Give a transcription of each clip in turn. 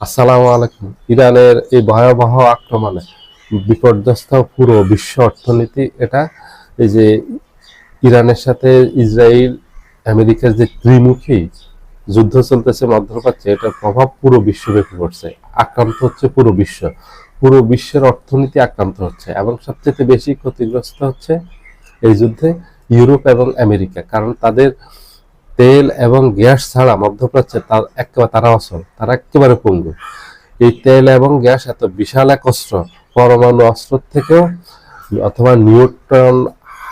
আসসালামু আলাইকুম। ইরানের এই ভয়াবহ আক্রমণে বিপর্যস্ত পুরো বিশ্ব অর্থনীতি। এটা এই যে ইরানের সাথে ইসরায়েল আমেরিকার যে ত্রিমুখী যুদ্ধ চলতেছে মধ্যপ্রাচ্যে, এটার প্রভাব পুরো বিশ্বব্যাপী পড়ছে। আক্রান্ত হচ্ছে পুরো বিশ্ব, পুরো বিশ্বের অর্থনীতি আক্রান্ত হচ্ছে এবং সবচেয়ে বেশি ক্ষতিগ্রস্ত হচ্ছে এই যুদ্ধে ইউরোপ এবং আমেরিকা। কারণ তাদের তেল এবং গ্যাস ছাড়া মধ্যপ্রাচ্যে তারা অচল, তারা একেবারে পঙ্গু। এই তেল এবং গ্যাস এত বিশাল এক অস্ত্র, পরমাণু অস্ত্র থেকেও অথবা নিউট্রন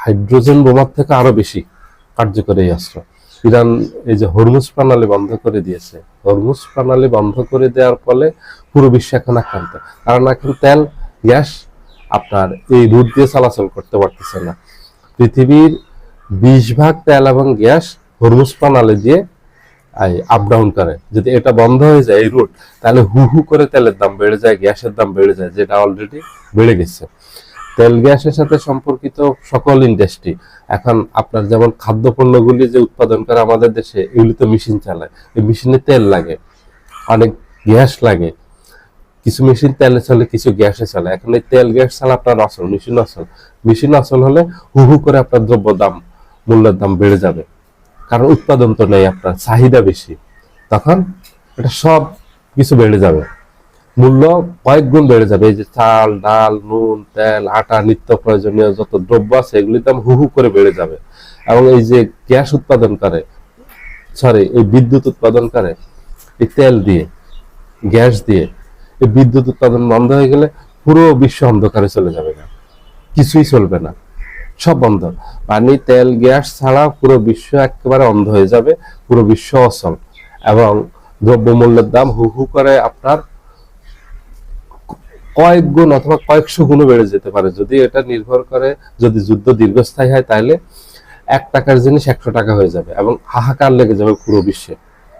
হাইড্রোজেন বোমার থেকে আরো বেশি কার্যকরী এই অস্ত্র। ইরান এই যে হরমুজ প্রণালী বন্ধ করে দিয়েছে, হরমুজ প্রণালী বন্ধ করে দেওয়ার ফলে পুরো বিশ্ব এখন আক্রান্ত। কারণ এখন তেল গ্যাস আপনার এই রুট দিয়ে চলাচল করতে পারতেছে না। পৃথিবীর 20 ভাগ তেল এবং গ্যাস হরমুজ প্রণালী দিয়ে আপ ডাউন করে। যদি এটা বন্ধ হয়ে যায় এই রুট, তাহলে হু হু করে তেলের দাম বেড়ে যায়, গ্যাসের দাম বেড়ে যায়, যেটা অলরেডি বেড়ে গেছে। তেল গ্যাসের সাথে সম্পর্কিত সকল ইন্ডাস্ট্রি এখন আপনার যেমন খাদ্যপণ্যগুলি যে উৎপাদন করে আমাদের দেশে, এগুলি তো মেশিন চালায়। এই মেশিনে তেল লাগে, অনেক গ্যাস লাগে। কিছু মেশিন তেলে চলে, কিছু গ্যাসে চলে। এখন এই তেল গ্যাস ছাড়া আপনার অচল, মেশিন অচল হলে হু হু করে আপনার দ্রব্য দাম, মূল্যের দাম বেড়ে যাবে। কারণ উৎপাদন তো নেই, আপনার চাহিদা বেশি, তখন এটা সব কিছু বেড়ে যাবে, মূল্য কয়েক গুণ বেড়ে যাবে। এই যে চাল, ডাল, নুন, তেল, আটা, নিত্য প্রয়োজনীয় যত দ্রব্য আছে এগুলির দাম হু হু করে বেড়ে যাবে। এবং এই যে গ্যাস উৎপাদন করে, এই বিদ্যুৎ উৎপাদন করে এই তেল দিয়ে, গ্যাস দিয়ে, এই বিদ্যুৎ উৎপাদন বন্ধ হয়ে গেলে পুরো বিশ্ব অন্ধকারে চলে যাবে, না কিছুই চলবে না, সব বন্ধ। পানি, তেল, গ্যাস ছাড়া পুরো বিশ্ব একেবারে অন্ধ হয়ে যাবে, পুরো বিশ্ব অচল। এবং দ্রব্যমূল্যের দাম হু হু করে আপনার কয়েক গুণ অথবা কয়েকশো গুণও বেড়ে যেতে পারে। যদি এটা নির্ভর করে, যদি যুদ্ধ দীর্ঘস্থায়ী হয়, তাহলে 1 টাকার জিনিস 100 টাকা হয়ে যাবে এবং হাহাকার লেগে যাবে পুরো বিশ্বে,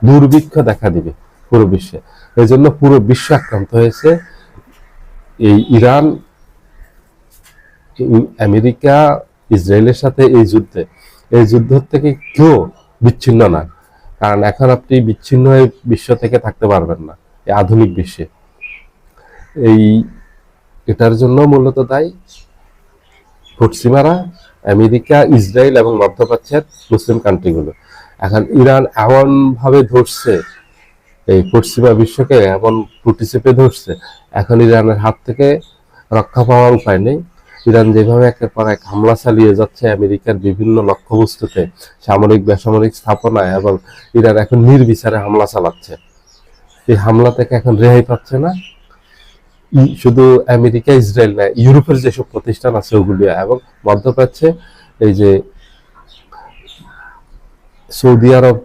দুর্ভিক্ষ দেখা দিবে পুরো বিশ্বে। এই জন্য পুরো বিশ্ব আক্রান্ত হয়েছে। এই ইরান, আমেরিকা, ইসরায়েলের সাথে এই যুদ্ধ থেকে কেউ বিচ্ছিন্ন না। কারণ এখন আপনি বিচ্ছিন্ন হয়ে বিশ্ব থেকে থাকতে পারবেন না এই আধুনিক বিশ্বে। এই এটার জন্য মূলত দায়ী পশ্চিমারা, আমেরিকা, ইসরায়েল এবং মধ্যপ্রাচ্যের মুসলিম কান্ট্রিগুলো। এখন ইরান এমন ভাবে ধরছে এই পশ্চিমা বিশ্বকে, এমন টুটি চেপে ধরছে, এখন ইরানের হাত থেকে রক্ষা পাওয়ার উপায় নেই। ইরান যেভাবে একের পর এক হামলা চালিয়ে যাচ্ছে আমেরিকার বিভিন্ন লক্ষ্যবস্তুতে, সামরিক বেসামরিক স্থাপনায়, এবং ইরান এখন নির্বিচারে হামলা চালাচ্ছে। এই হামলা থেকে এখন রেহাই পাচ্ছে না শুধু আমেরিকা, ইসরায়েল না, ইউরোপের যেসব প্রতিষ্ঠান আছে ওগুলি, এবং মধ্যপ্রাচ্যে এই যে সৌদি আরব,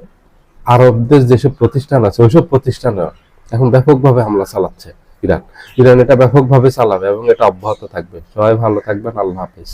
আরবদের যেসব প্রতিষ্ঠান আছে ওইসব প্রতিষ্ঠানে এখন ব্যাপকভাবে হামলা চালাচ্ছে ইরান। এটা ব্যাপকভাবে চালাবে এবং এটা অব্যাহত থাকবে। সবাই ভালো থাকবেন। আল্লাহ হাফিজ।